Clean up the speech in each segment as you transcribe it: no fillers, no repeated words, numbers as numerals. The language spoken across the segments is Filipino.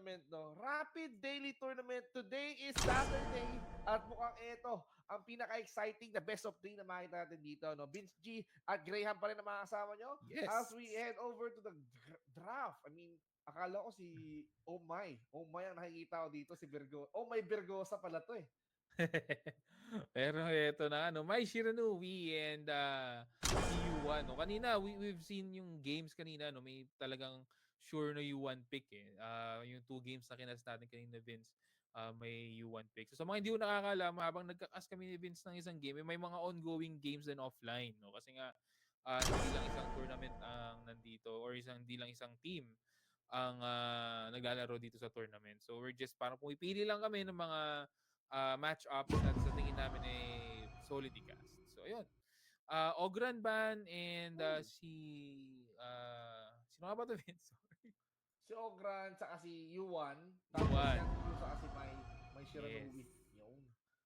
tournament, no? Rapid Daily Tournament. Today is Saturday at mukhang ito ang pinaka-exciting, the best of 3 na makita natin dito, no? Vince G at Graham pa rin ang mga kasama nyo as Yes. we head over to the draft. I mean, akala ko si Oh My ang nakikita ko dito, si Virgo. Oh My Virgosa pala to eh. Pero eto na Mai Shiranui and si Yuan. No? Kanina we've seen yung games kanina may talagang sure na Yuan pick eh. Yung 2 games na kinas natin kanina Vince, may Yuan pick. So sa mga hindi ko nakakaalam, habang nagka-cast kami ni Vince ng isang game, may mga ongoing games din offline, no? Kasi nga hindi lang isang tournament ang nandito or hindi lang isang team ang naglalaro dito sa tournament. So we're just parang pumipili lang kami ng mga match-ups na sa tingin namin ay solid i-cast. So ayun. Ogran Ban and sino nga ba to, Vince? Sorry. Si Ogran, saka si Yuan. Tapos Yuan. Yang Yu, saka si Mai Yes. Shiranui. Yun.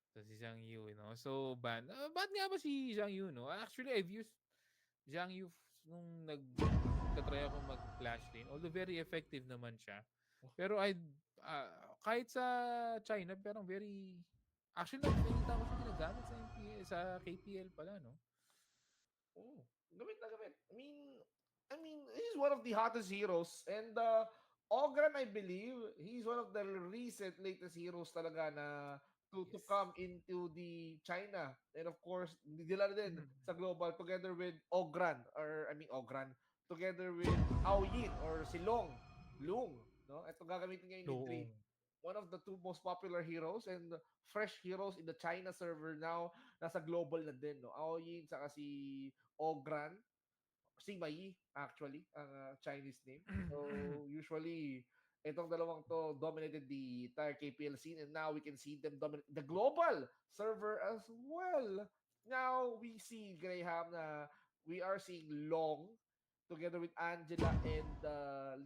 So si Zhang Yu, So ban. Ban nga ba si Zhang Yu, no? Actually, I've used Zhang Yu nung nagtatry ako mag-flash lane. Although very effective naman siya. Pero kahit sa China, parang very... Actually, nakikita ko siya ginagamit sa sa KPL pala, no? Oh, gamit na gamit. I mean, he's one of the hottest heroes. And Ogran, I believe, he's one of the recent latest heroes talaga na to Yes. come into the China. And of course, nila din Mhm. sa global together with Ogran, or I mean Ogran, together with Ao Yin or si Lung, no? Ito gagamitin niya yung mid Noong. one of the 2 most popular heroes and fresh heroes in the China server now. Nasa global na din, no? Ao Yin, saka si Ogran, si Mai, actually, ang Chinese name. So, usually, itong dalawang to dominated the entire KPL scene and now we can see them dominate the global server as well. Now, we see, Graham, na we are seeing Long together with Angela and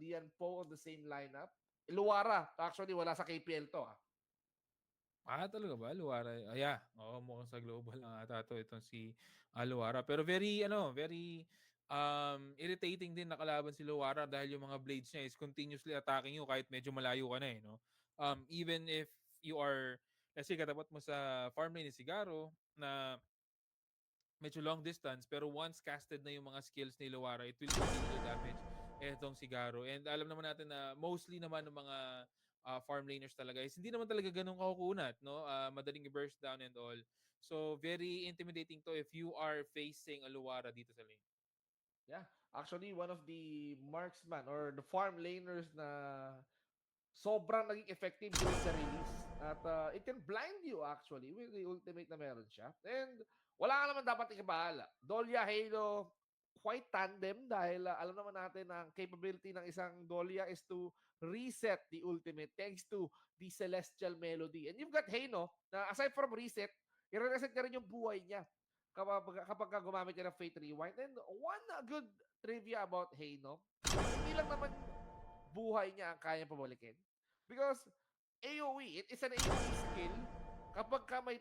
Lian Po on the same lineup. Luara, actually, wala sa KPL to. Talaga ba? Luara. Yeah. Oo, mukhang sa global lang ata to. Itong si Luara. Pero very irritating din nakalaban si Luara dahil yung mga blades niya is continuously attacking you kahit medyo malayo ka na eh, no? Even if you are, let's say, katapat mo sa farm lane ni Sigaro na medyo long distance, pero once casted na yung mga skills ni Luara, it will continue to damage etong Sigaro. And alam naman natin na mostly naman ng mga farm laners talaga is hindi naman talaga ganun kakukunat, no? Madaling i-burst down and all. So, very intimidating to if you are facing a Luara dito sa lane. Yeah, actually, one of the marksman or the farm laners na sobrang naging effective during the release. At it can blind you actually with the ultimate na meron siya. And wala ka naman dapat ikabahala. Dolia Halo, quite tandem dahil alam naman natin na ang capability ng isang Dolia is to reset the ultimate thanks to the Celestial Melody. And you've got Halo na aside from reset, i-reset niya rin yung buhay niya kapag gumamit niya ng Fate Rewind. And one good trivia about Halo, hindi lang naman buhay niya ang kaya pabalikin. Because AoE, it is an AoE skill. Kapag ka may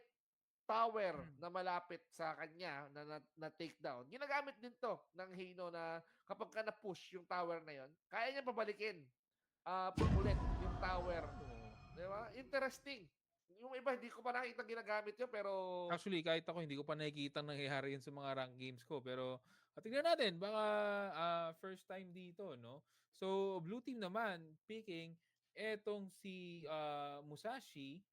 tower na malapit sa kanya na take down, ginagamit din to ng Hino na kapag ka na-push yung tower na yon, kaya niya pabalikin ulit yung tower. Di ba? Interesting. Yung iba, hindi ko pa nakita ginagamit yun, pero Actually, kahit ako, hindi ko pa nakikita nangyayari yun sa mga rank games ko. Pero, tignan natin, baka first time dito, no? So, blue team naman, picking, etong si Musashi,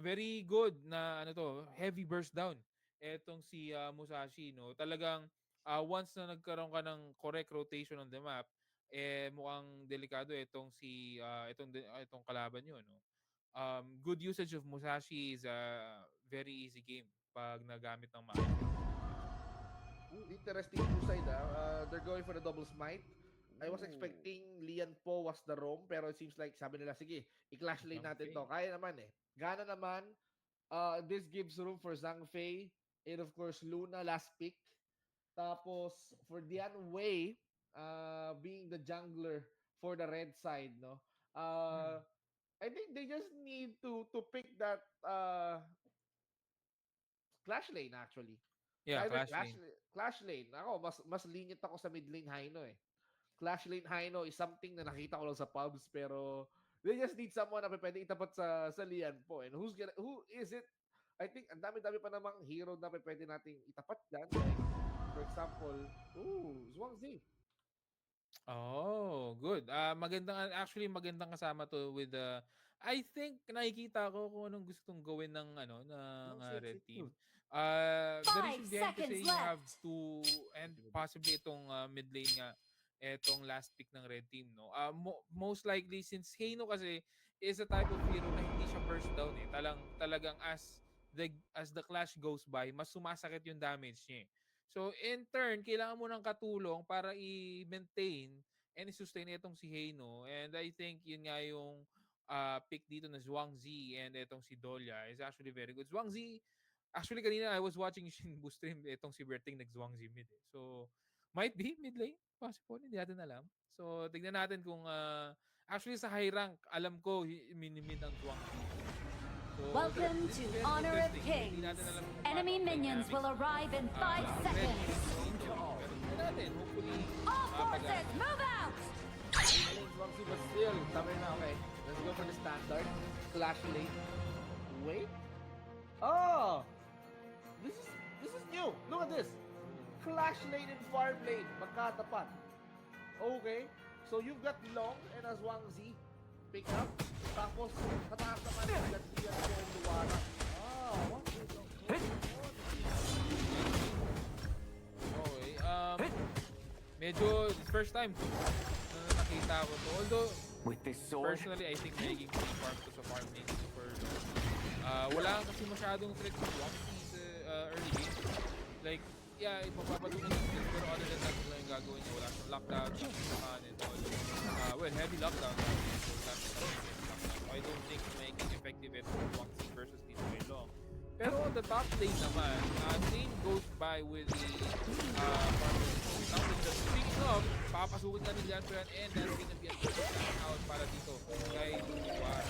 very good na, heavy burst down. Etong si Musashi, no? Talagang, once na nagkaroon ka ng correct rotation on the map, mukhang delikado itong kalaban nyo, no? Good usage of Musashi is a very easy game pag nagamit ng maayos. interesting two side. They're going for the double smite. I was Ooh. expecting Lian Po was the roam, pero it seems like sabi nila, sige, i-clash lane Zhang natin to. Fei. Kaya naman eh. Gana naman. This gives room for Zhang Fei and of course Luna last pick. Tapos for Dian Wei, being the jungler for the red side, no? Hmm. I think they just need to pick that clash lane actually. Yeah, Either Clash Lane. clash lane. Ako mas lenient ako sa mid lane Hino eh. Clash Lane Hino is something na nakita ko lang sa pubs, pero they just need someone na pwede itapat sa Lian po. And who is it? I think ang dami-dami pa namang hero na pwede nating itapat dyan. Like, for example, Zhuangzi. Oh, good. Magandang actually magandang kasama to with the I think nakikita ko kung anong gustong gawin ng ano ng red team. The reason 5 behind kasi seconds you have left. to and possibly itong mid lane nga itong last pick ng red team no. Most likely since Heino kasi is a type of hero na hindi siya burst down eh. Talagang as the clash goes by, mas sumasakit yung damage niya. Eh. So in turn, kailangan mo ng katulong para i-maintain and i-sustain itong si Heino. And I think yun nga yung pick dito na Zhuangzi and itong si Dolia is actually very good. Zhuangzi, actually kanina I was watching Shinbu stream itong si Berting nag-Zhuangzi mid. Eh. So might be mid lane, possible, hindi natin alam. So tignan natin kung actually sa high rank, alam ko mini-mid ang Zhuangzi. So, Welcome this to is very Honor of interesting. Hindi Kings. natin alam kung Enemy paano minions dynamics. will arrive in 5 seconds. Pero tignan natin, hopefully All mapagana. forces, move out! Zhuangzi, but still, sabi na, okay, let's go for the standard. Clash Lane. Wait. Oh! This is new. Look at this. Clash Lane and Farm Lane. Magkatapat. Okay. So you've got Long and Zhuangzi pick up. Tapos, kataas naman yung Gatlian and Luwara. What is going on? Okay. Medyo first time na nakita ko to. Although With this sword, personally I think naging free farm to sa farm lane super low. Wala kasi masyadong threat sa Zhuangzi sa early game. Like, yeah, mapapatunan ng skills pero other than that, wala yung gagawin niya. Wala siyang lockdown, and all. Well, heavy lockdown. So I don't think making effective it for Zhuangzi versus this way long. Pero on the top lane naman, same goes by with the farm lane. Speaking of, papasukin nga nila yan and dancing at the end out para dito kay Luwara.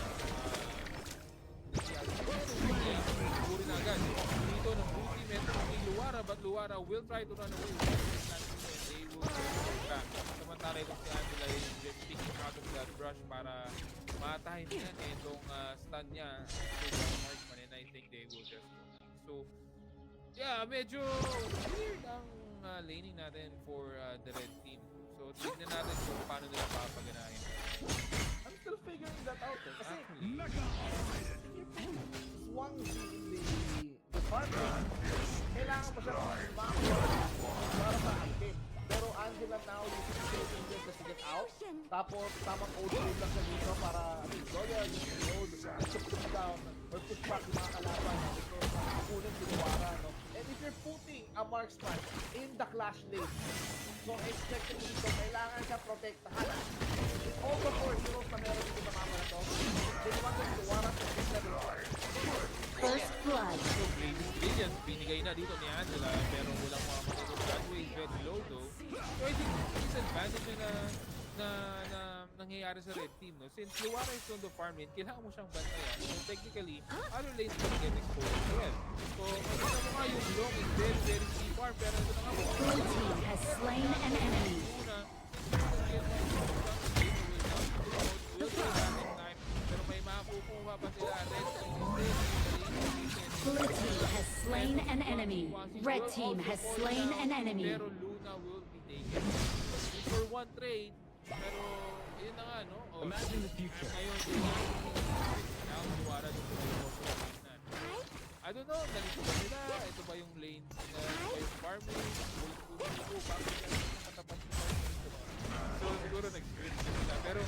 Siguro na agad. Dito ng blue team ito kay Luwara, but Luwara will try to run away with that and they will go back. Samantala itong si Angela is just picking out of that brush para matahin niya itong stun niya sa marksman and I think they will just so yeah, medyo weird ang laning natin for the red team. So tignan natin kung paano nila papaganahin. I'm still figuring that out. Kasi, Zhuangzi in the farm lane, kailangan mo siya para sa item. Pero Angela now using saving this just to get out. Tapos tamang old move lang siya dito para, Zoya just load, push down, or push back yung mga kalaban. So, kunin si Luwara, no? And if you're putting a marksman in the clash lane, so expected mo dito, kailangan siya protektahan. All the 4 heroes na meron dito sa mapa na to, they want si Luwara to this level. First blood. So Brilliant, binigay na dito ni Angela pero walang mga matutulog. That way is very low though. So I think disadvantage na nangyayari sa red team, no? Since Luwara is on the farm lane, kailangan mo siyang bantayan. So technically, other lanes will get exposed as well. So makita mo nga yung long is very, very free farm, pero ito na nga mo. Blue team has slain an enemy. Una, will try that next time, pero may makukuha pa sila. Red team Blue team has slain an enemy. Red team has slain an enemy. Pero Luna will be taken. For one trade, pero yun na nga, no? Oh, imagine the future. ngayon, now, Luwara dito sa lane. I don't know, nalito ba nila? Ito ba yung lane? Ito ba yung farm lane? Bakit nakatapat yung farm lane? So, siguro nag-switch na sila. Pero,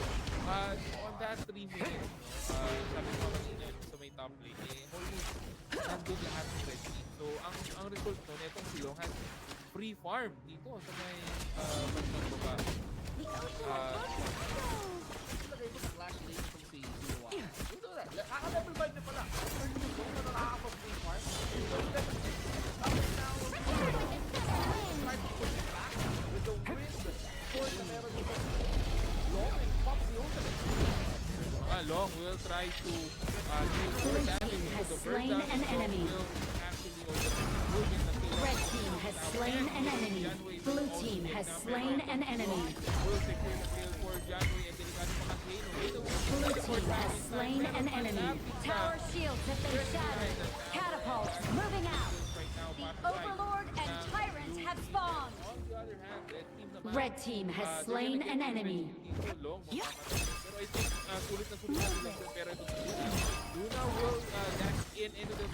on that 3 minutes, sabi ko kanina sa may top lane, almost nandun lahat ng red team. So, ang result nun, itong si Long has free farm dito sa may bandang baba. Ilagay mo sa clash lane itong si Luwara. Ito na, level 5 na pala. Kung na nakaka-free farm, tapos now, try to push it back with the wind. Force na meron dito. Long and pop the ultimate. Long will try to do Blue damage team to has the first slain down. an enemy. Will actually also move in the kill Red team has slain an enemy. Blue team has slain an enemy. Will secure the kill for Janway and delikado pa kasi Blue team has slain an enemy. Tower shields have been shattered. Catapults moving out. right now The para sa side Overlord and ng Tyrant Blue have team. spawned. On the other hand, Red team has slain an enemy. Pero I think sulit na sila pero ito si Luna will dash into the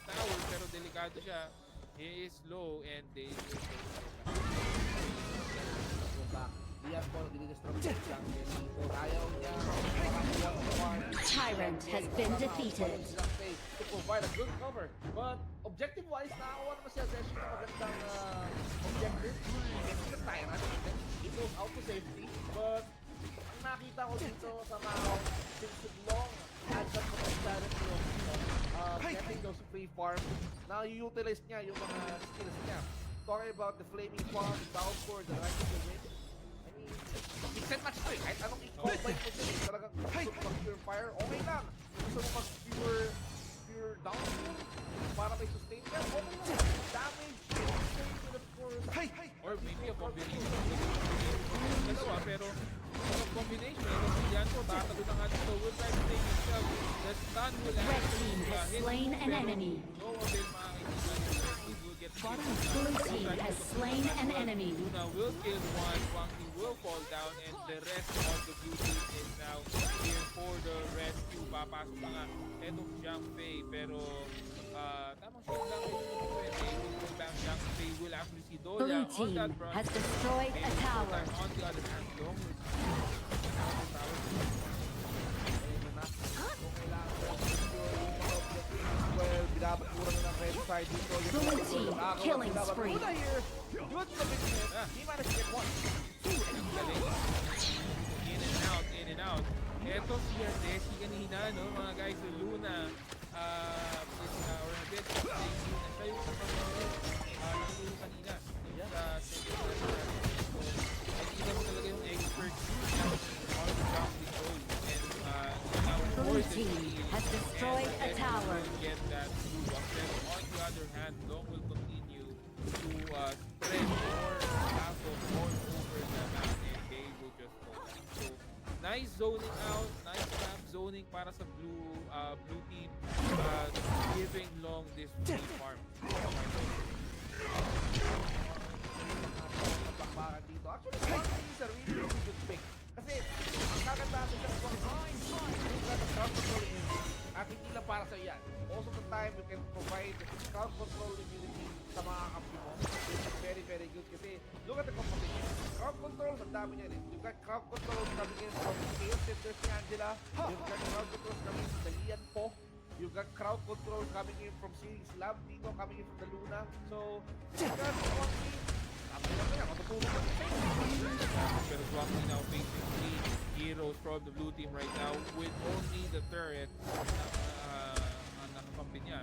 tower pero delikado siya. He is low and they will Go back. Diyan po, dinidestruct lang din dito. Ayaw niya. One-on-one. Tyrant has been defeated. To provide a good cover. But objective-wise, nakakuha naman siya Zeshi ng magandang objective. Against the Tyrant. It goes out to safety. But ang nakita ko dito sa Mao, since long at the potential yung getting those free farms, na-utilize niya yung mga skills niya. Talking about the flaming farm, downpour, the right of the wind. I mean, mix and match to eh. Kahit anong i-combine mo dyan eh. Talagang gusto mo mag-pure fire, okay lang. Gusto mo mag-pure downpour para may sustain ka, okay lang. Damage, sustain, and of course, or maybe a combination dalawa pero combination yan po baka doon ang ating will try to take himself the stun will Red team has slain an enemy. no avail mga kaibigan he will get Blue team has slain an enemy. Luna will kill one Wangti will fall down and the rest of the blue team is now here for the rescue papasok na nga etong Jiang Fei pero tamang shot lang will back Jiang Fei will actually see Dolia Blue on team that front. has destroyed a tower. On the other hand, Dong will well, binabakuran na ng red side dito. Blue team killing spree. Luna here, good commitment. He managed to get one. in and out. Eto si Ardesi kanina, no, mga guys, so Luna, or a bit, siya yung nakikita kanina sa second so, nakikita mo talaga yung expert on the ground control. And Blue team has destroyed a tower. Get that blue up. Then on the other hand, Long will continue to spread more castle more over the map and they will just focus. So nice zoning out, nice map zoning para sa blue team, giving Long this free farm. Bakbakan dito. Actually, Swansea is a really good pick. Kasi, ang kagandahan sa Swansea, you've got a crowd control in. At hindi lang para sa iyan. Most of the time, you can provide crowd control immunity sa mga kampi mo. Which is very, very good. Kasi, look at the competition. Crowd control, ang dami niya rin. You've got crowd control coming in from Chaos Centers ni Angela. You've got crowd control coming in from Dalian Po. You've got crowd control coming in from Series Lab dito, coming in from the Luna. So, if you got Swansea, Pero Swansea now facing 3 heroes from the blue team right now with only the turret na nakakampi niya.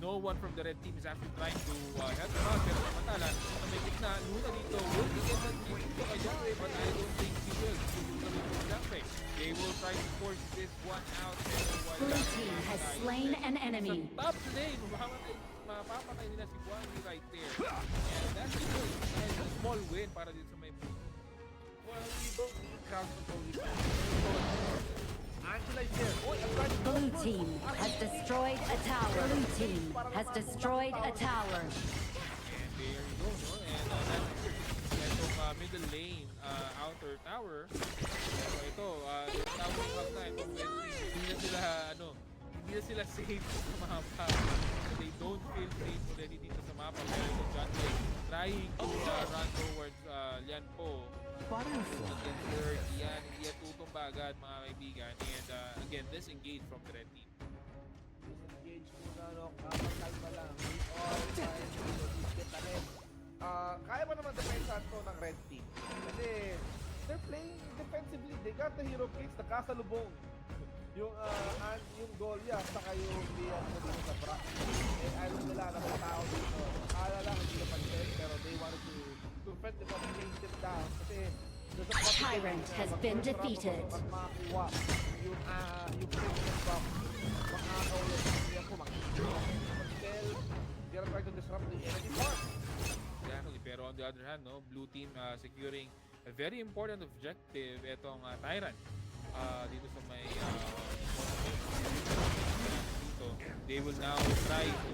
No one from the red team is actually trying to help him out. Pero samantala, sa may gitna, Luna dito will get that dito kay Jangwei, but I don't think he will. They will try to force this one out. Blue team has slain an enemy. Sa top lane, mapapatay nila si Guangli right there. And that's it. That's a small win para dito sa may blue. well, we don't need crowd control dito. Angela is there. Oh, Blue team has destroyed a tower. Blue team has destroyed a tower. And there you go, no? And that's it. Itong middle lane, outer tower. Pero ito, tower up na. Hindi na sila, hindi na sila safe sa mapa. They don't feel safe already dito sa mapa. Pero ito, Janway trying to run towards Lian Po. Again, third, yan, hindi yan tutumba agad mga kaibigan. And again, disengage from the red team. Disengage muna, no? Kalma lang. We all trying to get ahead. Kaya pa naman depensahan to ng red team. Kasi they're playing defensively. They got the hero picks, nakasalubong. Yung Golia, saka yung Lian mo dito sa Bra. And alam nila na may tao dito. Akala lang hindi na pansin, pero they wanted to defend them up, chase them down. Kasi Tyrant has been defeated. Pag makakuha yung princess buff, makakaw yung Lian po, mag-spell, They're trying to disrupt the enemy farm. Exactly. Pero on the other hand, no, blue team securing a very important objective itong Tyrant dito sa may dito. They will now try to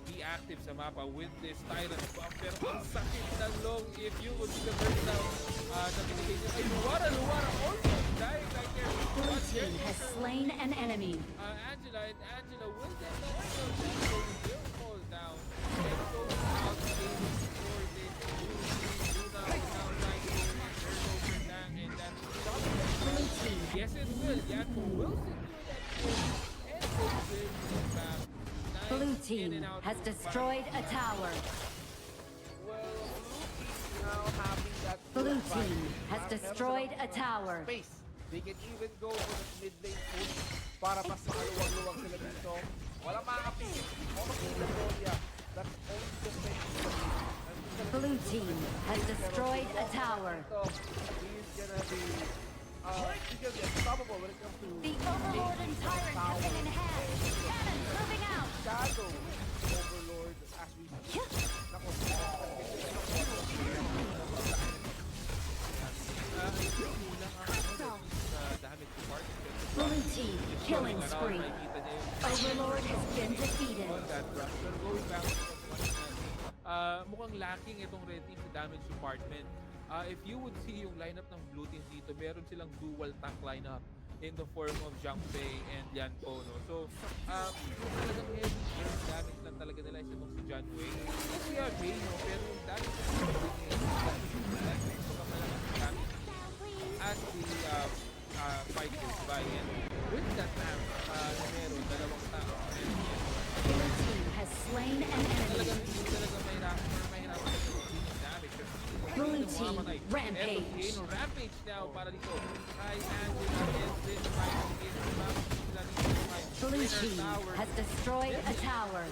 be active sa mapa with this Tyrant bomb. Pero ang sakit ng long if you would see the first down na binigay niya. Ay, Luara almost dying right there. Blue team has slain an enemy. Angela will get the kill. Angela will fall down. And go out the game for this. Luna will now try to turn over Dang, and that's Blue team yes, it will. Yanko will secure that kill. And it will be back. Nice Blue in team and out has to destroyed a tower. Well, blue team now having that Blue good fight. team has Meron destroyed silang, a tower. Space. They can even go for the mid lane push para mas makaluwag-luwag sila dito. Walang makakapigil. Almost in the Gloria. That's only the same. Blue team has destroyed a tower. He's gonna be unstoppable when it comes to The Overlord and Tyrant have been enhanced. Cannons moving out. Shadow Overlord as we speak. Nako, Blue team killing spree. Overlord has been defeated. Mukhang lacking itong red team sa damage department. If you would see yung lineup ng blue team dito, meron silang dual tank lineup in the form of Zhang Fei and Lian Po, no? So, talagang heavy damage lang talaga nila is itong si John Wei. Yes, we have Ray, no? Pero yung damage as the fight goes by. And with that tank na meron, dalawang tank, Blue team has slain an enemy. talagang hindi talaga mahirapan sa damage. Blue team rampage. Rampage now para dito. Kay Angela and this fight against Blue team has destroyed a tower.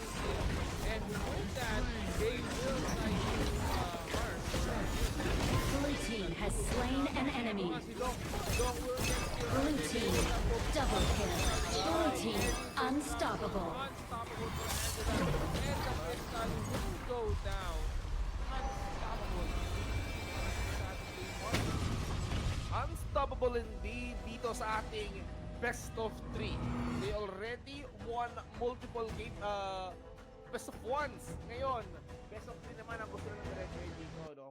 And with that, they will try to harm. Blue team has slain an enemy. Si Dong will get killed. Blue team double kill. Blue team unstoppable. Unstoppable for Angela. And the crystal will go down. Unstoppable. unstoppable indeed dito sa ating best of 3. They already won multiple game best of ones. Ngayon, best of 3 naman ang gusto ng Red Red dito, no?